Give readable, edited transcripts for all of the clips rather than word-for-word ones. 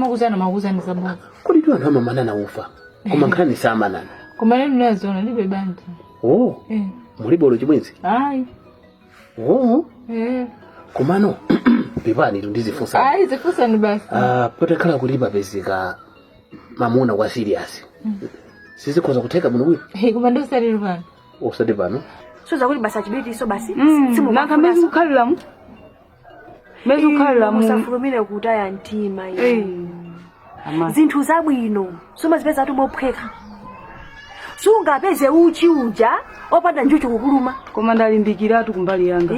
makuzana sabona. Kodi tu anthu manana ufa. Koma nkhani samanana. Koma lero nazona ndibe bandi. Oh. Mulibolo chimwenzi? Hayi. Oh. Komano pepani tundizifunsa. Hayi zifunsa ni basi. Potakhala kulipa pezeka mamuna kwa serious. Sisi kwanza kuteka muno bwino. Koma ndo sali ruvana. Osati pano. Soza kuti basa chibiti so basi. Simu nakamezi ukhalira. Mezi ukhalira musafurumire kutaya ntima iyi. Zinthu zabwino soma zipeza atu mophweka. Sungapeze uchi uja opanda njuchu kukuluma. Koma ndalimbikiratu kumbali yanga.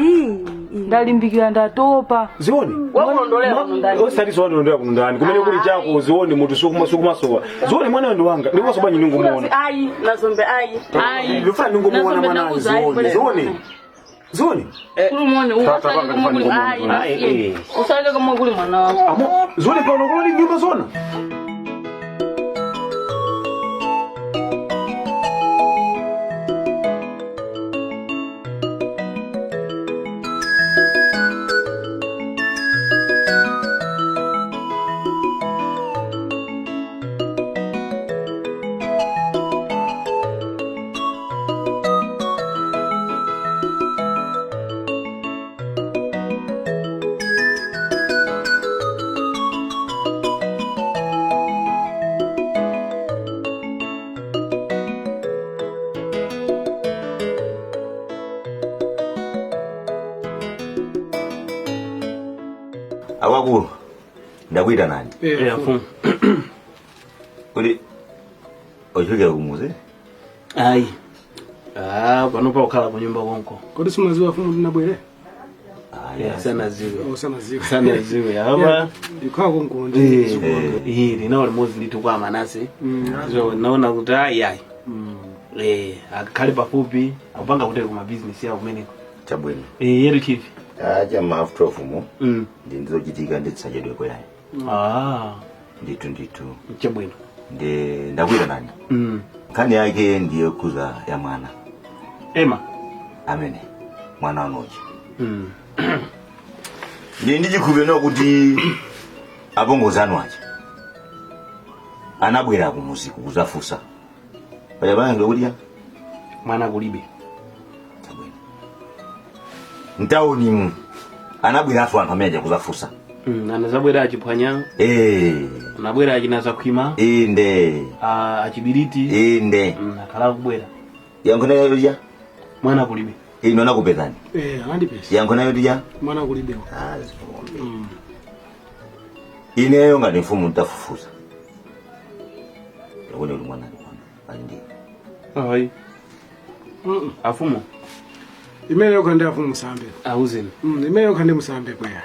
Ndalimbikira ndatopa. Zioni? Wakulondolea kundani. Osati zonondolea kundani. Kumene kuli chako zioni mutu sukuma sowa. Zioni mwana ndo wanga. Ndiko soba nyinungu muona. Ayi nazombe ayi. Lufa nungu muona mwana zioni. Zioni? Kulumone uwasali kama kuli ayi. Usali kama kuli mwana wangu. Amo zioni pa unokolo ni nyumba zona. Awakulu ndakuita nani? Afumu. Kodi ochoke kumuze? Ayi. Panopa ukhala ku nyumba konko. Kodi simaziwa afumu ndinabwere? Sana ziwe. Sana ziwe. Sana ziwe. Hapa ndikhala konko ndi. Linawo limozi litukwa manase. So naona kuti ayi. Akakhale pafupi akupanga kuteka kuma business yawo kumeneko. Chabwino. Yeru chief. Acha mafuta ofumu. Ndizochitika nditsachedwe kwerayo. Nditu. Chabwino. Ndakuita nani? Nkhani yake ndiyo kuza ya mwana. Ema. Amene. Mwana wanochi. Ndichikubeno kuti abongozano acha. Anabwera kumusiku kuzafusa. Paya bana ngekudia mwana kulibe. Chabwino. Ntaoni anabwera aso anthu amene kuzafusa. Anazabwera achiphwanya. Anabwera achinaza khwima. Inde. Achibiriti. Inde. Akhala kubwera. Yankhona yoja mwana kulibe. Ino nakupezani. Andipesa. Yankhona yoja mwana kulibe. Ineyo ngati mfumu ntafufuza. Yakone uli mwana ndi. Ayi. Afumu. Imene yokhande afumu musambe. Auzeni. Imene yokhande musambe kwera.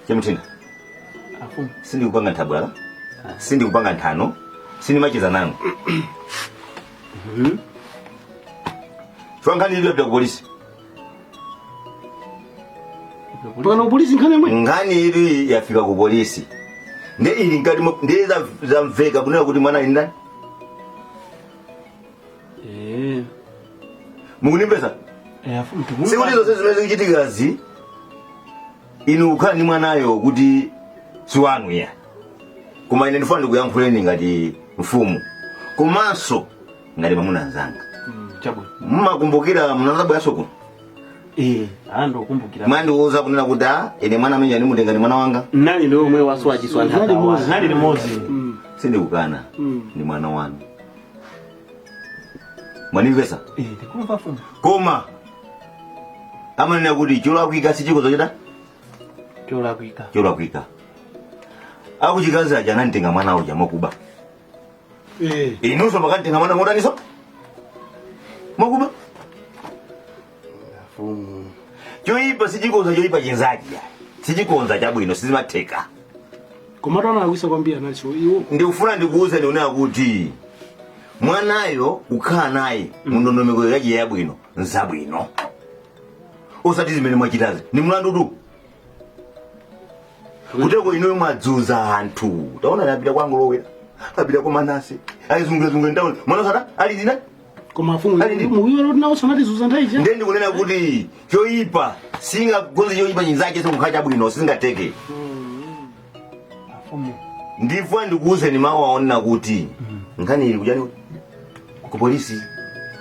Chemtina. Afumu. Sindi kupanga ntabwala. Sindi kupanga ntano. Sindi machiza nangu. Fanga nilio kwa polisi. Bwana polisi nkhani mwe? Ngani ili yafika ku polisi. Nde ili ngati ndeza za mveka kunena kuti mwana ali ndani. Mukunimbeza? Afumu tumu. Sikulizo sezimene zichitikazi. Inu ukhala ni mwanayo kuti siwanu ya. Koma ine ndifuna ndikuyankhuleni ngati mfumu. Komanso ngati mamuna nzanga. Chabwino. Mmakumbukira mnazabwa yasoko? Ando kumbukira. Mandiuza kunena kuti ine mwana amene ndimutenga ni mwana wanga. Nali ndo omwe waswa chiswanda. Nali limozi. Sindi kukana. Ni mwana wanu. Mwanimvesa? Ndikumva afumu. Koma amanena kuti chola kuika sichiko zochita? Chola kuika. Akuchikazi aja ananditenga mwana uja makuba. Inuso makanitenga mwana modaniso? Makuba? Afumu. Choipa sichikoza choipa chinzaji ya. Sichikonza chabwino sizimatheka. Koma tana akuisa kwambia nacho iwo. Ndikufuna ndikuuze ndiona kuti mwanayo ukhala naye mundondomeko yaje yabwino nzabwino. Usati zimene mwachitazi ni mlandu tu. Kuteko inoyo madzuza anthu. Taona napita kwangu lowera. Apita kwa manasi. Aizungezunge ndaona. Mwana sata ali ndina? Koma afumu muwiyo loti nawo sanati zuza ndaija. Ndendi kunena kuti choipa singa gonze choipa chinzake sokukhacha bwino singateke. ndifuna ndikuuzeni mawu aona kuti nkhani ili kujani ku polisi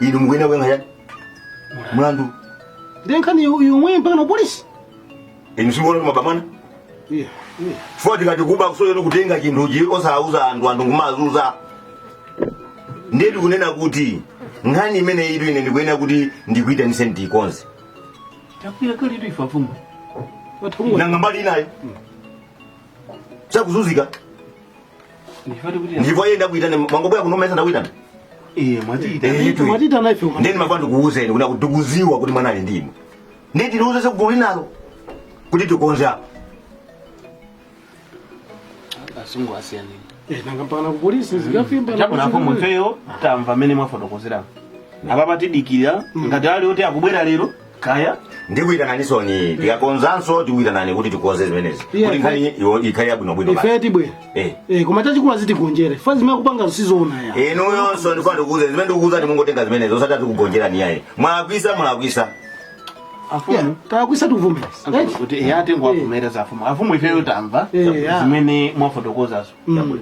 ili mukwena kwenga yani mulandu ndi nkhani yomwe mpaka na polisi msingona kumabamana foti kati kuba kusoyo kutenga chinthuchi osauza anthu ngumazuza ndedi kunena kuti nkhani imene ili ine ndikuyenera kuti ndikuita ni senti konse takwira kali tu ifafumu nanga mbali inayo sakuzuzika ndivyo yenda kuitana mangoboya kunomesa ndakuitana mwatita naife ndeni mafano kuuzeni kuna kutukuziwa kuti mwana ali ndimo ndeti ndiuze sekugoli nalo kuti tikonza asungu asiyani nanga mpaka na ku polisi zikafimba chapo napo mweyo tamva mene mwafotokozera apa tidikira ngati ali oti akubwera lero kaya ndikuitananisoni tikakonzanso tikuitanani kuti tikonze zimenezi kuti nkhani ikhali yabwino bwino ife tibwera koma tachikulu azitigonjera ife zimene kupanga zisizona ya inu yonso ndifuna ndikuuze zimene ndikuuza timungotenga zimenezo osati tikugonjera ni yaye mwalakwisa afumu takwisa tuvumira kuti yate ngwavumereza afumu ifeyo tamva zimene mwafotokozazo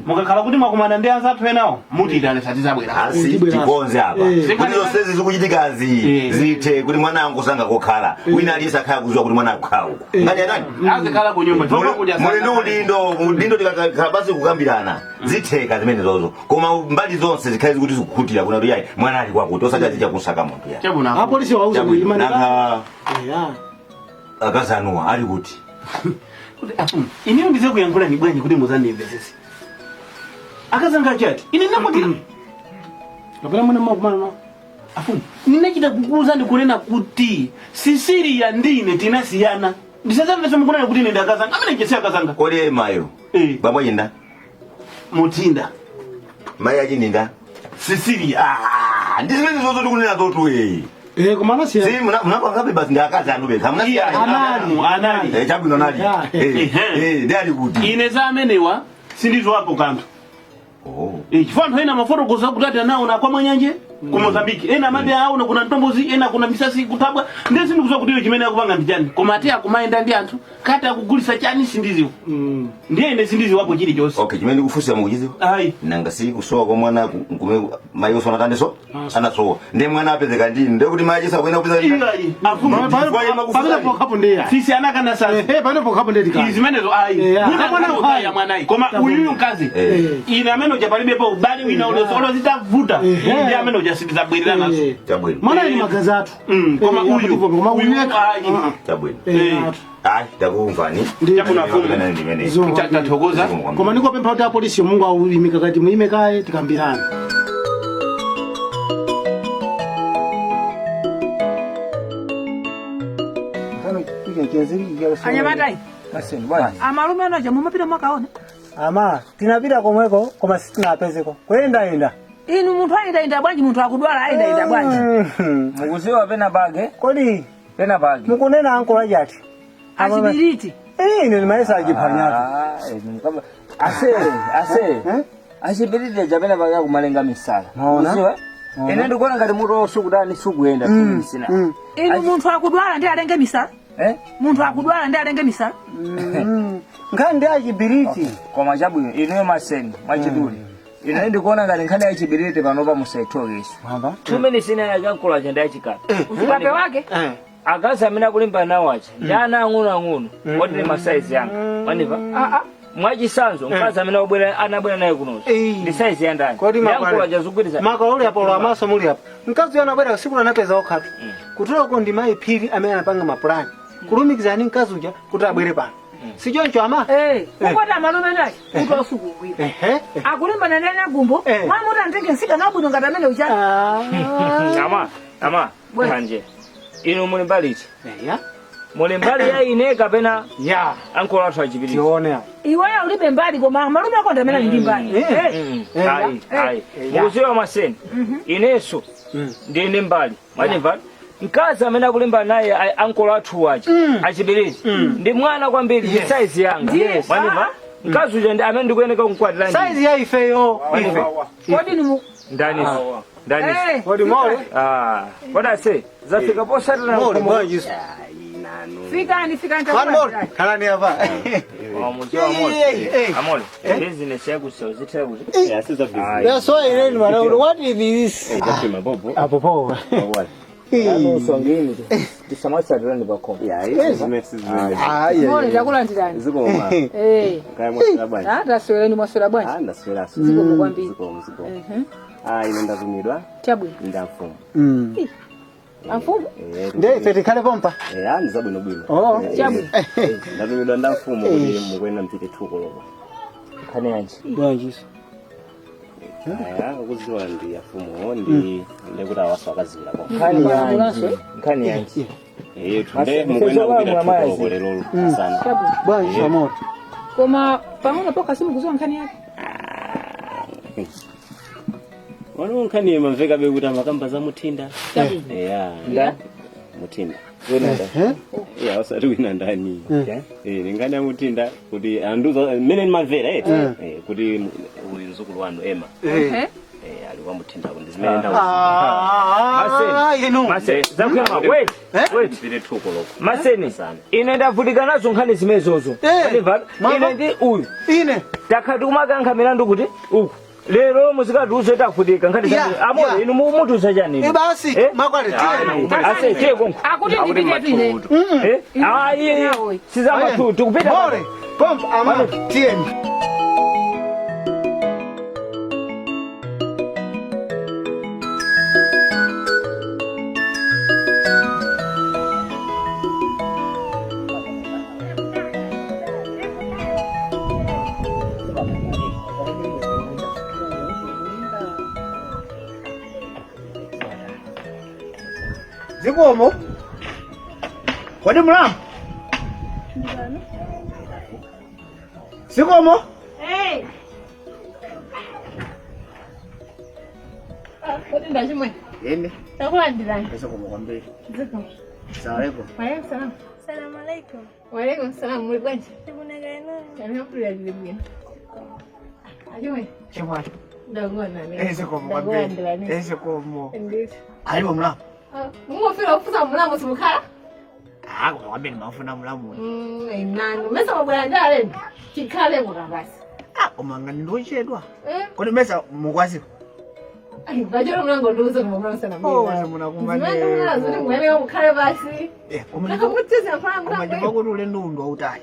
mukakhala kuti mwakumana ndi anzathu enawo mutitane satizabwera asi tikonze apa kuti zonsezi zikuchitikazi zithe kuti mwana wangu sanga kokhala wina alisa khaya kuziwa kuti mwana akukhala uko ngati atani azikhala ku nyumba muli ndi udindo tikakhala basi kukambirana zitheka zimene zozo koma mbali zonse zikhale zikuti zikukhutira kuna kuti yayi mwana ali kwakuti osati azicha kusaka munthu ya chabuna apolisi wauza kuimana akazanuwa ali kuti iniyo ndize kuyankhula ni bwanji kuti muzandimvesese akazanga chati ine nakuti kapena mwana mwakumana nawo afumu ninachita kukuza ndikunena kuti Sisilia ndine tinasiyana ndisazamvesa mukunena kuti ine ndakazanga amene njesi akazanga kole mayo baba yenda mutinda maya jininda Sisilia ndizimene zozo tikunena zotu kumana siya si munapanga basi ndakaza anube kamna siya anali chabwino nali ndali kuti ine za amenewa sindizo hapo kanto chifano ina mafotokoza kuti anaona kwa mwanyanje ku Mozambique ena made aona kuna ntombozi ena kuna misasi kutabwa ndezi ndikuzoa kuti chimene akupanga ndijani koma ate akumaenda ndi anthu kati akugulisa chani sindiziwo ndiye ine sindiziwo hapo chili chose okay chimene kufusia mukuchiziwa ai nanga si kusowa kwa mwana kume mayo sona tandeso anasowa ndi mwana apezeka ndini ndi kuti maji sakwenda kupeza ndini afumu pamela pokapo ndiya sisi anakana sasa pamela pokapo ndiya dikani izimenezo ai mwana ukaya mwanayi koma uyu mkazi ine amene ujapalibe pa ubali wina olo zitavuta ndi amene ujasindiza bwirira nazo chabwino mwana ni magazi athu koma uyu chabwino ai takumvani chabwino afumu tathokoza koma ndikopempha kuti apolisi Mungu awimika kati muime kaye tikambirana anyamatai amalume anoja mumapita mwakaona ama tinapita komweko koma sitinapezeko kwenda inu munthu ayindainda bwanji munthu akudwala ayindainda bwanji mukuziwa pena bage kodi pena bage mukunena ankola jati achibiriti ine nimaesa ajiphanyatu ase achibiriti japena bage akumalenga misala mukuziwa ine ndikuona ngati mutu osukudani sukuyenda tumisina inu munthu akudwala ndi alenge misala munthu akudwala ndi alenge misala nkhani ndi achibiriti koma chabwino inuyo maseni mwachiduli ine ndikuona ngati nkhani ya chibiriti panopa musaithokeso tumene sina yakankola chanda yachikapa uchipape wake akazi amene akulimba nawo acha ndi ana ang'onoang'ono oti ni masaizi yanga mwanipa mwachisanzo mkazi amene anabwera naye kunozo ndi saizi ya ndani yankula chazugwiriza maka uli apo lo amaso muli apo mkazi yona bwera siku anapeza okhatu kutoloko ndi mayi phiri amene anapanga mapulani kulumikizani mkazi uja kuti abwere pano sichoncho ama ukoti amalume naye kuti osukugwira akulimbana nene gumbo mwamuti antenge nsika nabwino ngati amene uchani ama kanje inu muli mbali ichi muli mbali ya ine kapena ankola athu achipiriti iweyo ulibe mbali koma amalume ako ndi amene ndi mbali ayi mukuziwa maseni ineso ndine mbali mwachimva mkazi amene akulimba naye ankola athu wachi achipiriti ndi mwana kwambiri ndi saizi yanga mwaniva mkazi uja ndi amene ndikuyeneka kumkwatira saizi ya ifeyo ife kodi ni ndaniso kodi mole koda se zafika posatana mole mwajiso fikani mole kalani hapa Amole, business yako sio zitabu. Asiza business. That's why really man. What is this? Ejapima bobo. Apopo. Ano songeni. Disamasa ndani bako. Business. Mbona chakula ndani? Ziko mama. Kaya mwasira bwana. Hata sweleni mwasira bwana. Ndaswera. Ziko kukwambia. Ziko. Inaenda kumidwa. Chabwe. Ndafumu. Amfumo? Ndio fetikale pompa. Ndizabu no bwino. Oh, Chabwe. Ndabimidwa ndafumu kuti mukwenda mpite tukoloba. Kane yanji. Bwanji. Ukuziwa ndi yafumu ndekuti awaso akazira kwa. Kane yanji. Tunde mukwenda kupita tukoloba lero sana. Bwanji amor. Koma pamona poka simu kuzoa nkani yake. Wano nkani maveka bekuti amakamba za Mutinda. Nda Mutinda. Wenanda. Wasati wina ndani. Ngani ya Mutinda kuti anduza mene mavera kuti uzukulu wanu Emma. Alikuwa Mutinda kundi zimene ndawo. Maseni, zakwema, wait. Zile tuko loko. Maseni, inaenda vutika nazo nkhani zimezozo. Ine ndi uyu. Ine. Takati kumaka milandu kuti uku. Lero muzikati uzeta vutika nkhani zimezozo. Amore, inu mutu usachani. Basi, makwale tiye. Ase, tiye konku. Akuti ndipite pine. Iye, sizama tu, tukupita. More. Pompa amor. Tiye. Zikomo. Kodi mulamu? Zikomo? Kodi ndachimwe. Yende. Takulandirani. Zikomo kwambiri. Ziko. Salamu. Waalaikum salam. Salamu alaikum. Waalaikum salam. Muli bwanji? Tibunagaina. Alhamdulillah bibia. Ajimwe. Chimwa. Ndagona ne. Zikomo kwambiri. Zikomo. Ndisi. Alipo mulamu. Mufira kufuza mulamu simukhala? Kwambiri mafuna mulamu. Nani. Mesa mabwera ndale. Chikhale mukabasi. Umangani ndochedwa. Kodi mesa mukwaziwa? Bajoro mlango nduze kumamuna sana mimi. Muna kumane. Zimene nazo ni mwene ukhale basi. Nakakutisa mfana mlango. Umajiba kuti ule ndundu autayi.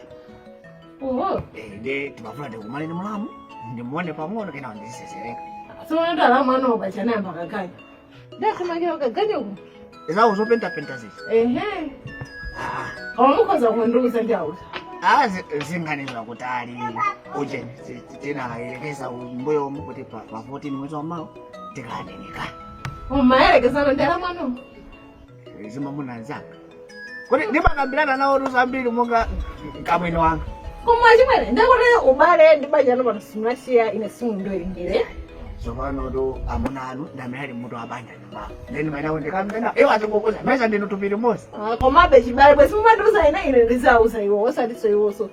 Ndi timafuna tikumane ni mulamu ndimuone pang'ono kena ndisesereka. So ndo alama ano bachana mpaka kanya. Ndati magero kaganya uko. Eza uzopenta penta zizi. Ehe. Omukoza kwenduza njauza. Zingane zakutali ujeni tena elekeza umboyo mukuti pa 14 mwezi wa mawa tikanenika. Umaelekeza ndo alama ano. Zima munanzaka. Kodi ndimakambirana nawo rusambiri monga kamwino wanga. Kumwaji mwene ndakore ubale ndibajana batusimashia ine simu ndo ilingire. Sovano do amunanu ndameli mutu abanja nyumba. Neni mainawo ndikamena ewa zikukuza mesa ndino tupiri mosi. Komabe chibale bwe simumanduza ine ndizauza iwo osatiso iwoso.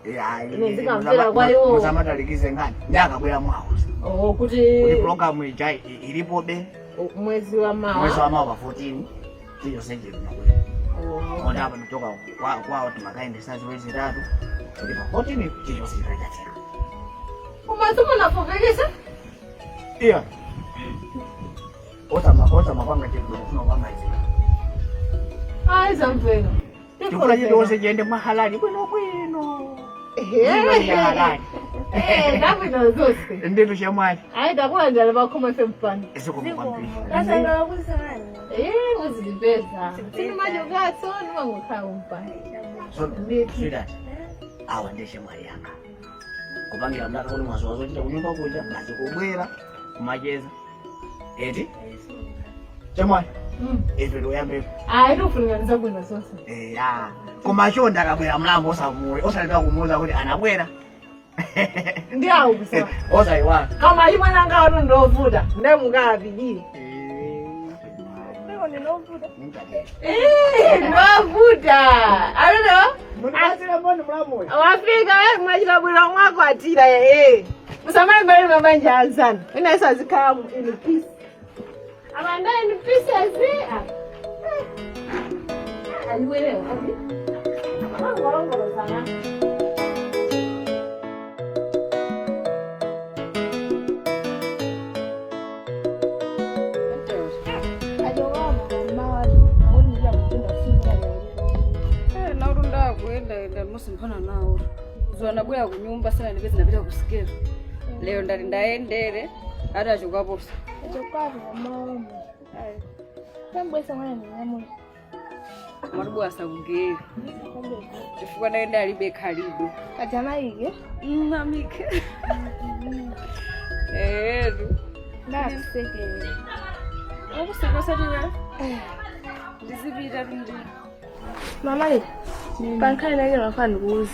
Ine ndikamvera kwa iwo. Musamatalikize ngani ndakabwera mwawo. Kuti program ijai ilipo be mwezi wa mawa. Mwezi wa mawa 14 hiyo senje tunakwenda. Onda hapa nitoka kwao tumakaende sasa mwezi 3. Ndipo 14 hiyo senje tunakwenda. Umasomo na fovekesa? Iya. Ota mapanga chetu tunopanga hizi. Zamveno. Tukula jido sejende mahalali kweno. Halali. Ndapita zose. Ndito shamwali. Takula njala bakoma fempani. Esikomkwambiri. Sasa ngawakuza nani? Uzilipeza. Sini majogaso ni wangu kaumpa. So, sweetheart. Awa ndeshe mwali yanga. Kupangira mdaka kuli mwazozo chita kunyumba kuja. Nazi kubwera. Kumajeza. Eti? Chamwali. Eto ndo yambe. Ito kulinganiza bwino zose. Kumashonda akabwera mlambo osamule. Osaleta kumuza kuti anabwera. Ndiyawo kusema. Osaiwa. Kama imwana ngawo ndovuda. Ndemukapijire. Ndinovuda. Ndovuda. Alino? Munasira mboni mlamu. Wafika wewe mwachilabwira mwako atira Musamani mbele mabanja alzana. Ina isa zikamu in peace. Amanda in pieces. Aliwelewa. Wangu sana. ndaenda musimpana nawo. Zona bwera kunyumba sana ndipeze ndapita kusikera. Leo ndali ndaendere hata chokaposa. Chokapo mama. Ai. Sambwesa mwana ni nyamu. Marubu asakugere. Chifukwa ndaenda alibe khalido. Atamaike? Mamike. Ndakusekele. Ukusekosa tiwe? Ndisipita ndi. Mama le. Pankhani nake nafana kuzi.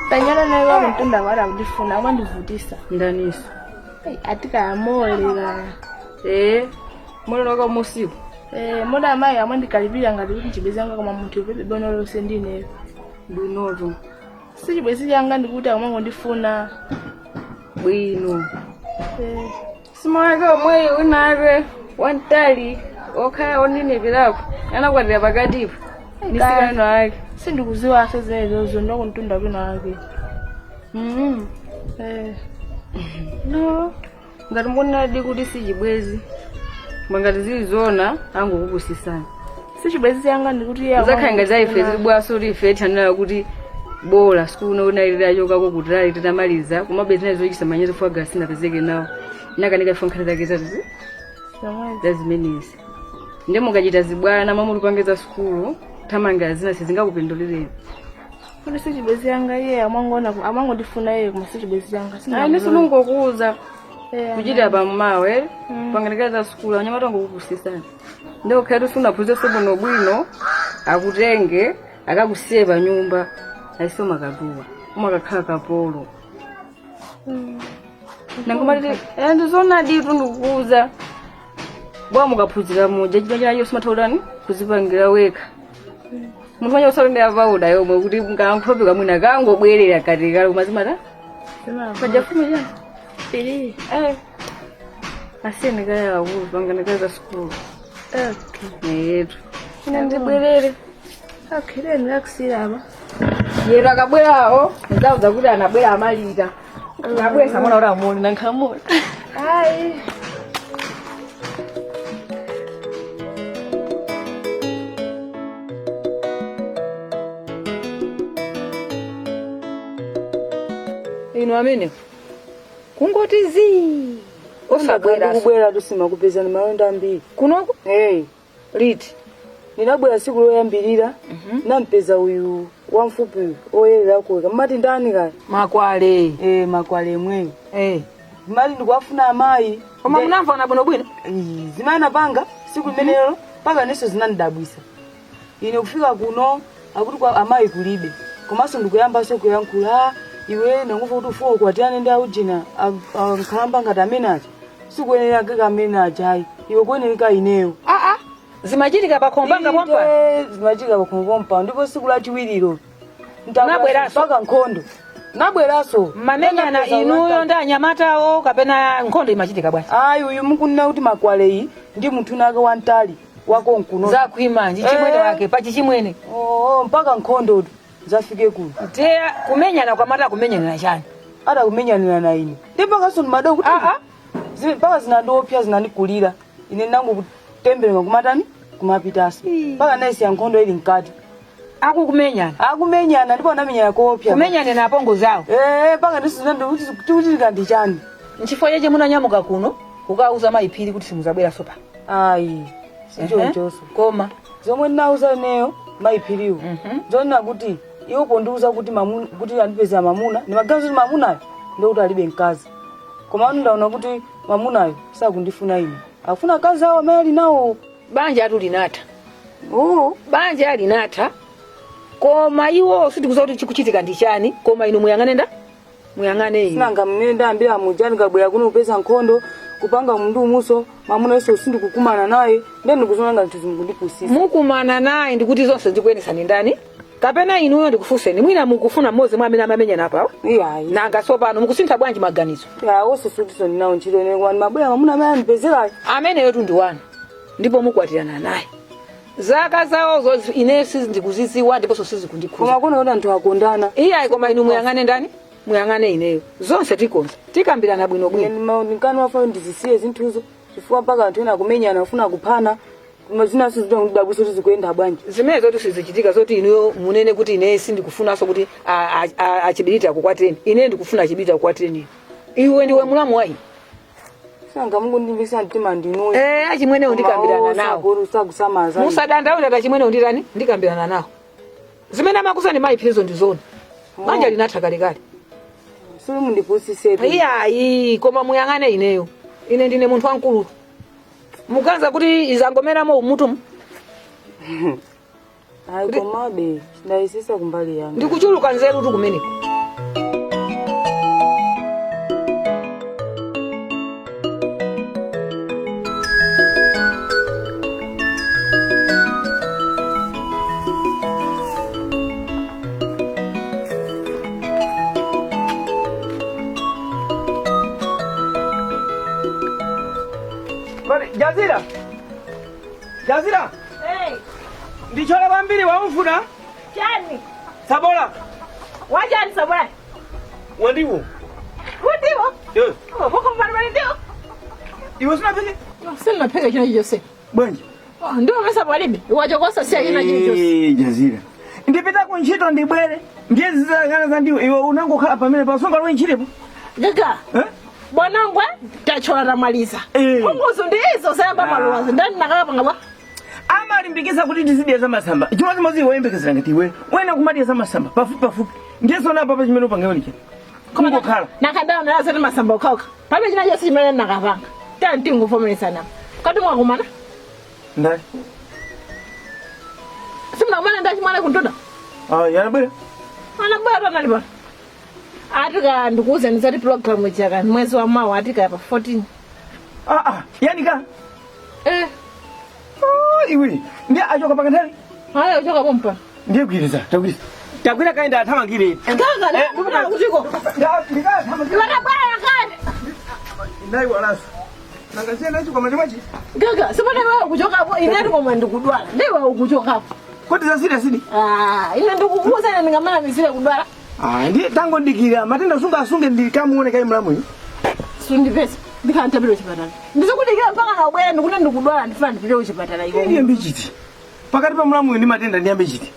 Tanyana naye wamtunda wala kundifuna kwandivutisa. Ndaniso. Atikayamolera. Molera kwa musiku. Moda amayi amandikalipira ngati kuti chibwezanga koma munthu pepe bono lonse ndineyo. Bwinoto. Sichibwezi changa ndikuti amangondifuna. Bwino. Simaweka omwe unare wantali okaya onine vilako. Anakwatira pakatipo. Nisikano wake. Sindikuziwa sezezo ndokuntunda bwino wake. No. Ngati mbona ndi kuti sichibwezi. Mangati zilizona angu kupusisana. Sichibwezi changa ndikuti ya. Zakhainga zaife zibwaso uri ife chanela kuti bola sikuno unailira yoka ko kutali titamaliza kumabezi nazo chisamanyezo fwa gasi na pezeke nawo. Nakanika fonkhana zake zazi. Zazimenezi. Ndemo ngachita zibwana mamulu pangeza skulu tamanga zina sizingakupindulireni. Kuti sichibwezi yanga yeye amangondifuna yeye kuma sichibwezi yanga. Ai nisunungokuza. Kuchita pamawe panganikeza skulu anyamata ngokupusisana. Ndio khatu sunaphuze sobono bwino akutenge akakuseva nyumba aisoma katuwa umakakhala kapolo. Nangomalite ndizona ditu ndikukuza. Bwa mukaphuzira moja chibanja yo simathaulani kuzipangira weka. Munthu wanya usalonde avauda yomwe kuti ngankhope kamwina kangobwerera katikala kumazimata. Pajafumi ya. Pili. Asini kaya uvu panganikeza skulu. Yetu. Ndibwerere. Akire ndakusiraba. Yera kabwerawo ndauza kuti anabwera amalita. Abwera samona ora moni nankamona. Ai. Ino amene. Kungoti zi. Osabwera kubwera tusima kupezana malonda mbiri. Kunoko? Liti. Ninabwera siku loyambirira nampeza uyu wamfupi oyera kuweka. Mati ndani kale? Makwale. Makwale mweyo. Mali ndikwafuna amayi. Koma munamva bwino bwino? Zimana panga siku limenelo paka neso zinandidabwisa. Ine kufika kuno akuti kwa amayi kulibe. Komanso ndikuyamba kuyankhula iwe nanguva kuti ufuwa kwatiyane ndi aujina ankhalamba ngati amene aja. Sikuyenera keka amene ajayi. Iwe kuyenera ineyo. Zimachitika pakombanga pompa. Zimachitika pakombanga ndipo siku lachiwiriro. Nabweraso paka nkhondo. Nabweraso. Mamenyana inuyo ndi anyamatawo kapena nkhondo imachitika bwanji? Ayi uyu mukunena kuti Makwale iyi ndi munthu nake wantali wako nkuno. Zakuimanji chimwene wake pachi chimwene. Mpaka nkhondo zafike kuno. Teya kumenyana kwa mata kumenyana chani? Ada kumenyana na ine. Ndipo kaso madoko kuti paka zinandopya zinanikulira. Ine nangu kutembera kumatani kumapitaso. Paka naisi ya nkhondo ili nkati. Akukumenyana. Akumenyana ndipo anamenyana kopya. Kumenyana na pongo zao. Paka ndisinando kuti ndi chani. Nchifo yeje munanyamuka kuno ukauza mayiphiri kuti simuzabwera sopa. Ayi. Sichonchoso. Koma zomwe ndinauza neyo mayiphiriwo. Zona kuti iwo pondiuza kuti kuti andipeza mamuna, nimagaza kuti mamunayo ndio kuti alibe mkazi. Koma ndaona kuti mamunayo sakundifuna ine. Afuna kazi awo amali nawo. Banja atulinata. Banja alinata. Koma iwo sitikuza kuti chikuchitika ndichani, koma ino muyang'ane muyang'ane ino. Sinanga mnenda ambira mujani kabwera kuno kupeza nkhondo kupanga mundu muso mamuna yeso sindikukumana naye ndeni ndikuzonanga nthu mukundipusisa. Mukumana naye ndikuti zonse ndikuyenesani ndani? Kapena inuyo ndikufuseni mwina mukufuna mmozi mwamene amamenyana apawo? Iyayi. Nanga sopano mukusintha bwanji maganizo? Wose sutiso ndinawo ntchito ine kwani mabwera mamuna amene andipezerayo. Amene yotu ndi wanu. Ndipo mukwatirana naye. Zaka zawo inesi ndikuziziwa ndipo sosizi kundikhuza. Koma kuna kuti anthu akondana. Iyayi koma inu muyang'ane ndani? Muyang'ane ineyo. Zonse tikonza. Tikambirana bwino bwino. Nkani wafa ndizisiye zinthuzo. Chifukwa mpaka anthu ena kumenyana afuna kuphana. mazina sizidwa ngidabwisa kuti zikuenda bwanji. Zimene zoti sizichitika zoti iniyo munene kuti ine sindikufunanso kuti achibiriti akukwateni. Ine ndikufuna achibiriti akukwateni. Iwe ndiwe mulamu wayi. Sanga Mungu ndimbisa mtima ndinu. Achimwene ndikambirana nawo. Guru sakusamaza. Musadandaula achimwene nditani ndikambirana nawo. Zimene amakusani mai phirizo ndizona. Manja linatha kale. Sulu mundipusise. Iya, koma muyangane ineyo. Ine ndine munthu wankulu. Mukanza kuti izangomeramo umutu. Hayi komabe, ndaisisa kumbali yangu. Ndikuchuluka nzeru tu kumeneko. Jazira. Ndichole bambiri wamfuna? Chani? Sabola. Wajani Sabola? Wandiwo. Wandiwo? Boko mbali ndio. Iwe sina peke? Sina peke kina Jose. Bwanji. Ndio mesa bwalibe. Wajokosa sia kina Jose. Jazira. Ndipita ku ntchito ndibwere. Ngezi zangana za ndiwo iwe unangokhala pamene pasonga lwe ntchitepo. Gaga. Bwanangwe tachola ramaliza. Kunguzo ndizo sayamba maluwazo ndani nakapanga bwa. Amalimbikisa kuti tizidye za masamba. Chimozi mozi wembekezera ngati iwe. Wena kumadya za masamba pafupi. Ngeso na papa chimene upange onike. Kungokhala. Nakadao na zati masamba ukauka. Pabe china Jose chimene nakapanga. Tanti nguvomeresa na. Kati mwakumana? Ndani. Simna mwana ndachi mwana kuntoda. Yanabwera. Anabwera naliba. Atika ndikuze nizati program chaka mwezi wa mawa atika hapa 14. Yani ka? Iwe. Ndiye achoka pakatali? Haya achoka pompa. Ndiye kuiriza, takwiriza. Takwira kaenda athamangire. Kanga kutiko. Ndika athamangire. Wana baya kane. Ndai walaso. Nangasiya nacho kwa mandimachi. Gaga, sibona wewe kuchoka hapo inati kwa mandikudwala. Ndiwe ukuchoka hapo. Koti za siri. Ina ndikukuza na ningamana misile kudwala. Ndiye tango ndikira matenda sunga ndikamuone kai mlamu yi. Sundi pesa. Ndikantapiro chipatala. Ndizokudikira mpaka na ubwera ndikuna ndikudwala ndifana ndipire chipatala iwo. Ndiyambe chiti. Pakati pa mlamu ndi matenda ndiyambe chiti.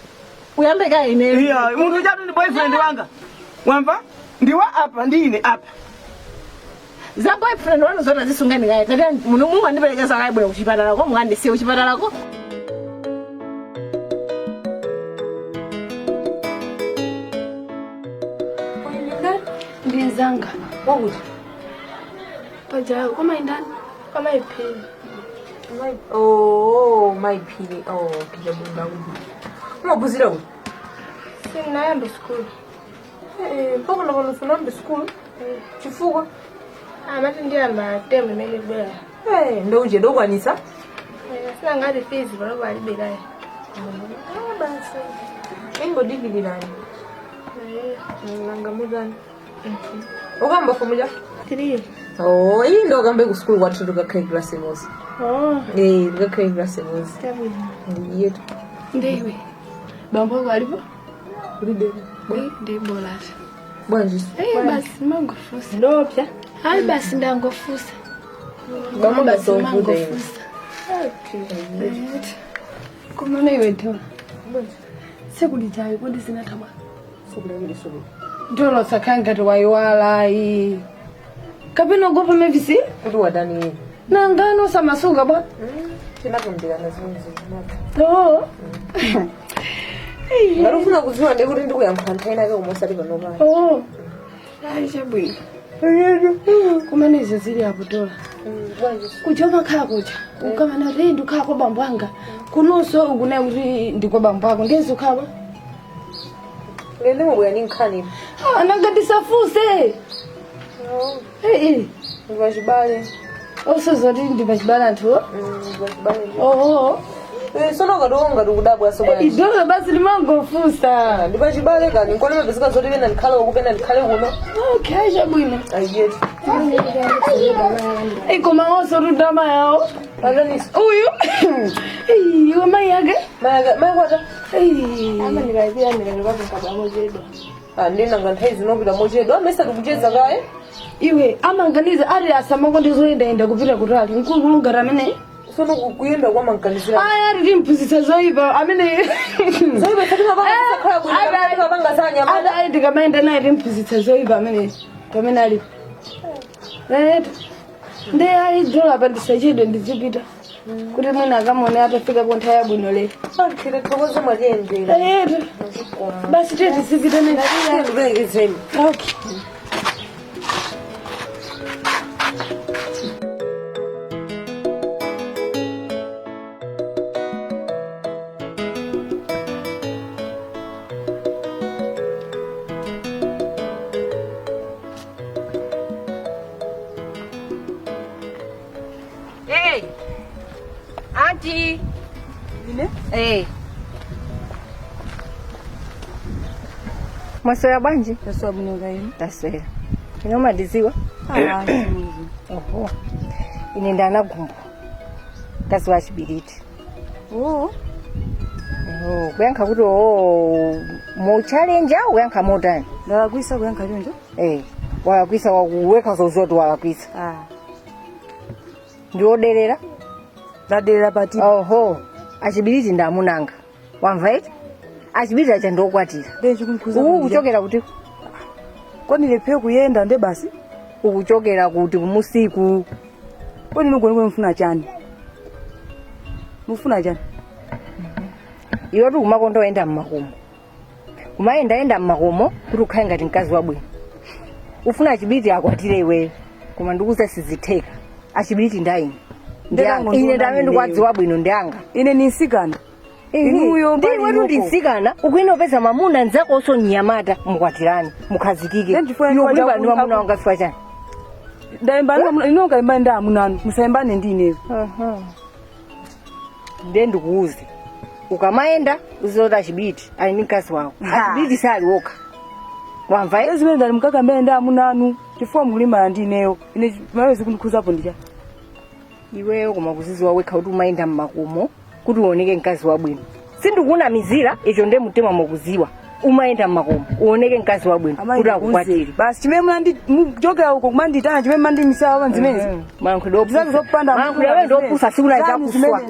Uyambe kai ine. Iya, muntu chatu ndi boyfriend wanga. Wamva? Ndiwa apa ndine apa. Za boyfriend wanu zona zisungani kai. Tata mungu andipelekeza kai bwe kuchipatala ko mungandi si kuchipatala ko. Ndizanga. Wakuti? Paja kama indani kama ipili. Maipili. Kija bunda ubu. Mwabuzira ubu? Sinaenda school. Mpaka unafunamba school? Chifuko? Mati ndio amatemu mele bela. Ndo uje ndo kwanisa? Sina ngati fees balo bali bela. Basi. Ingo dili nani? Nanga mudani. Ogamba formula? 3. Hii ndo gambe ku school watu tukakae class moja. Tukakae class moja. Tabu. Yetu. Ndewe. Bambo walipo? Uribe. Ndiye bola. Bwanji. Basi mangofusa. Ndopya. Hayi basi ndangofusa. Bambo basi mangofusa. Kumana iwe ndo. Sekulijayo kodi sinatama. Sekuli. Ndolo sakanga to waiwala hii. Kapino gopa mevisi? Kuti wadani. Nangano samasuga ba? Tinakumbira nazunzi. Ngarufuna kuziwa ndekuti ndikuyamphantaina ke umosali panopa. Aisha bwi. Kumene izo zili apo dola. Kuchoma khala kucha. Ukama na rendu khala kwa bambwanga. Kunuso ukune kuti ndiko bambwako ngezo khala. Ngende mbuya ninkhani. Anangati safuse. Ndibachibale. Osozoti ndibachibale anthu. Ndibachibale. Sono kadonga ndikudabwa sobani. Idola basi limangofusa. Ndibachibale kani nkoleme bezika zoti bena ndikhale ukupenda ndikhale kuno. Okay, jabwino. Ayeti. Koma oso rudama yao. Aganis. Uyu. Iwe mai yake? Mai kwata. Ama nikaipia nikaluka kwa mojedo. Ndina ngantaizi nobila mojedo. Amesa kukucheza kae. Iwe ama nganiza ari asamako ndizoenda kupita kutali. Nkulu ngaramene. sono kuyenda kwa mankanizira aya riri mphunzitsa zoipa amene zoipa fatima banga sanya mada ada ndikamaenda naye rimphunzitsa zoipa amene pamene ali neta nde ali dzola pa ndisachedwe ndizipita kuti mwina akamone atafika po nthawi yabwino lero akhire thokoza mwaliendera eta basi tete zipita neta ndibekezeni okay Auntie. Eh. Mwasoya bwanji? Tasoya bwino gaini. Tasoya. Inomaliziwa? Ah, oho. Ine ndana gumbo. Tasoya chibiriti. Oh. Kuyankha kuti mu challenge au kuyankha motani? Ndalakwisa kuyankha chonjo? Walakwisa wakuweka zozoti walakwisa. Ndioderera? Ndaderera pati. Oho. Achibiriti ndamunanga. Wamva iti? Achibiriti acha ndokwatira. Ukuchokera kuti? Koni lephe kuyenda nde basi? Ukuchokera kuti kumusiku. Koni nugone mfuna chani? Mufuna chani? Iyo tu kumakondo enda mmakomo. Kumaenda mmakomo kuti ukhale ngati mkazi wabwino. Ufuna achibiriti akwatire iweyo. Koma ndikuza sizitheka. Achibiriti ndaini. Ine ndamene kwadzi wabwino ndanga. Ine ni nsikana. Inuyo ndi wetu ndi nsikana. Ukuina upeza mamuna nzako oso nyamata mukwatirani. Mukhazikike. Iyo kulimba ndi mamuna wanga sifa chani. Ndaimba inonga imba nda munanu. Musaimbane ndi ineyo. Nde ndikuuze. Ukamaenda uzota achibiriti ali ndi mkazi wawo. Achibiriti sali woka. Wamva ezi menda mukaka menda munanu. Chifua mulimba ndi ineyo. Ine mawezi kunikhuzapo ndija. Iweyo koma kuziziwa wekha kuti umayenda mmakomo kuti uoneke mkazi wabwino. Sindikuna mizira icho nde mutima mokuziwa. Umayenda mmakomo uoneke mkazi wabwino kuti akukwatire. Basi chimene mlandi mujokera uko kumanditana chimene mandi misawa nzimenezi. Mankhulo zopanda. Mankhulo wewe ndopusa sikuna zakuswa.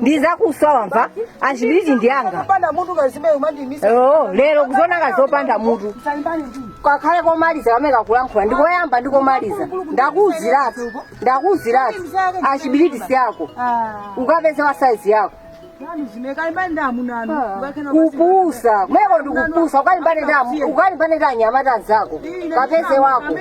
Ndizakuswa wamva. Achibiriti ndiyanga. Kupanda mutu kazimene umandi misa. Lero kuzona kazopanda mutu. Kwakhale komaliza kameka kulankhula ndikoyamba ndikomaliza. Ndakuziratu. Achibiriti siyako. Ukapeza wa size yako. Kupusa. Meko ndikupusa. Ukalimbane nda nyamata nzako. Kapeze wako.